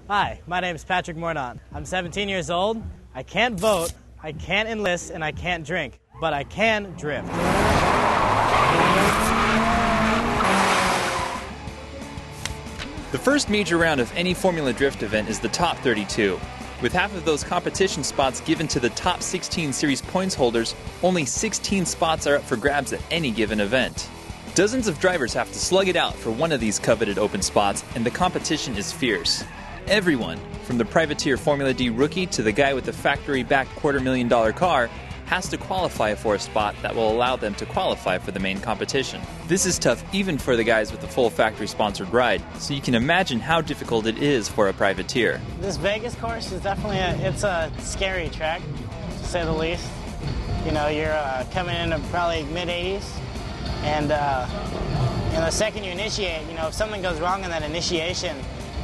Hi, my name is Patrick Mordaunt. I'm 17 years old. I can't vote, I can't enlist, and I can't drink, but I can drift. The first major round of any Formula Drift event is the top 32. With half of those competition spots given to the top 16 series points holders, only 16 spots are up for grabs at any given event. Dozens of drivers have to slug it out for one of these coveted open spots, and the competition is fierce. Everyone, from the privateer Formula D rookie to the guy with the factory-backed $250,000 car, has to qualify for a spot that will allow them to qualify for the main competition. This is tough even for the guys with the full factory-sponsored ride, so you can imagine how difficult it is for a privateer. This Vegas course is definitely a scary track, to say the least. You know, you're coming into probably mid-80s, and the second you initiate, you know, if something goes wrong in that initiation,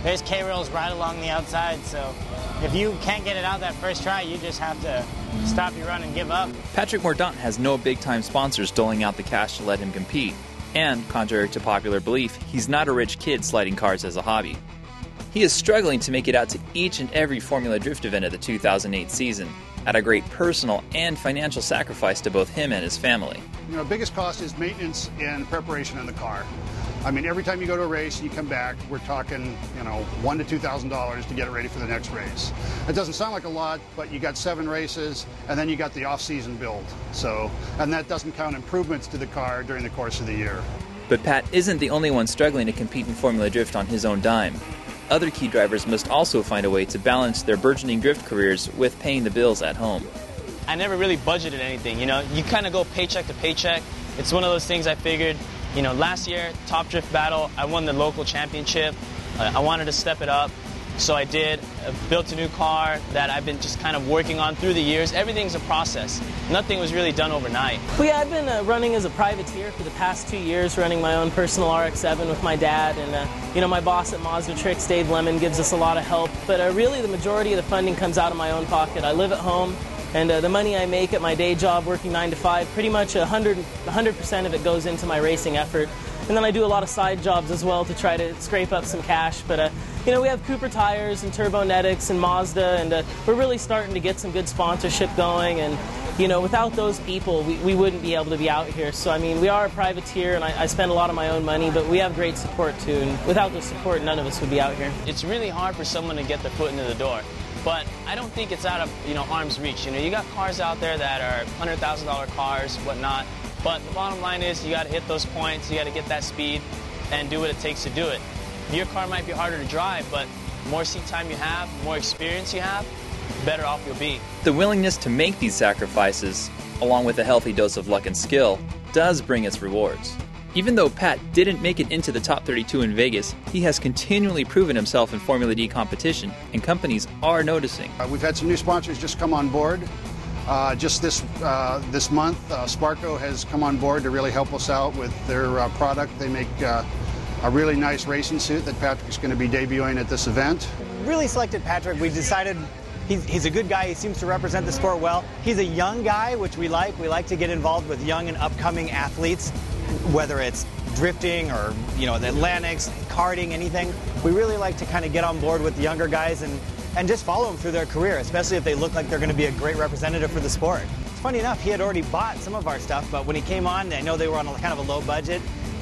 there's K-rails right along the outside, so if you can't get it out that first try, you just have to stop your run and give up. Patrick Mordaunt has no big-time sponsors doling out the cash to let him compete. And, contrary to popular belief, he's not a rich kid sliding cars as a hobby. He is struggling to make it out to each and every Formula Drift event of the 2008 season, at a great personal and financial sacrifice to both him and his family. You know, biggest cost is maintenance and preparation in the car. I mean, every time you go to a race and you come back, we're talking, you know, $1,000 to $2,000 to get it ready for the next race. It doesn't sound like a lot, but you got 7 races, and then you got the off-season build. So, and that doesn't count improvements to the car during the course of the year. But Pat isn't the only one struggling to compete in Formula Drift on his own dime. Other key drivers must also find a way to balance their burgeoning drift careers with paying the bills at home. I never really budgeted anything, you know. You kind of go paycheck to paycheck. It's one of those things I figured, you know, last year, Top Drift Battle, I won the local championship. I wanted to step it up, so I did. I built a new car that I've been just kind of working on through the years. Everything's a process. Nothing was really done overnight. Well, yeah, I've been running as a privateer for the past 2 years, running my own personal RX-7 with my dad, and you know, my boss at Mazda Tricks, Dave Lemon, gives us a lot of help. But really, the majority of the funding comes out of my own pocket. I live at home. And the money I make at my day job, working 9 to 5, pretty much 100% of it goes into my racing effort. And then I do a lot of side jobs as well to try to scrape up some cash. But, you know, we have Cooper Tires and Turbonetics and Mazda, and we're really starting to get some good sponsorship going. And, you know, without those people, we wouldn't be able to be out here. So, I mean, we are a privateer, and I spend a lot of my own money, but we have great support, too. And without the support, none of us would be out here. It's really hard for someone to get their foot into the door. But I don't think it's out of, you know, arm's reach. You know, you got cars out there that are $100,000 cars, whatnot. But the bottom line is you got to hit those points, you got to get that speed, and do what it takes to do it. Your car might be harder to drive, but the more seat time you have, the more experience you have, the better off you'll be. The willingness to make these sacrifices, along with a healthy dose of luck and skill, does bring its rewards. Even though Pat didn't make it into the top 32 in Vegas, he has continually proven himself in Formula D competition, and companies are noticing. We've had some new sponsors just come on board. Just this month, Sparco has come on board to really help us out with their product. They make a really nice racing suit that Patrick's going to be debuting at this event. Really selected Patrick. We decided he's a good guy. He seems to represent the sport well. He's a young guy, which we like. We like to get involved with young and upcoming athletes, whether it's drifting or, you know, the Atlantics, karting, anything. We really like to kind of get on board with the younger guys and just follow them through their career, especially if they look like they're going to be a great representative for the sport. It's funny enough, he had already bought some of our stuff, but when he came on, I know they were on kind of a low budget,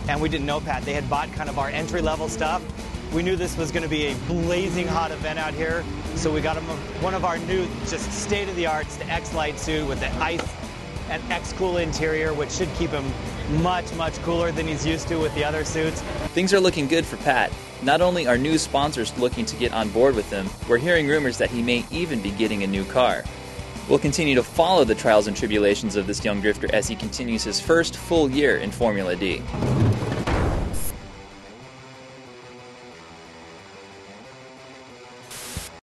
and we didn't know Pat. They had bought kind of our entry-level stuff. We knew this was going to be a blazing hot event out here, so we got him one of our new, just state-of-the-art, the X-Lite suit with the ice and X-Cool interior, which should keep him much, much cooler than he's used to with the other suits. Things are looking good for Pat. Not only are new sponsors looking to get on board with him, we're hearing rumors that he may even be getting a new car. We'll continue to follow the trials and tribulations of this young drifter as he continues his first full year in Formula D.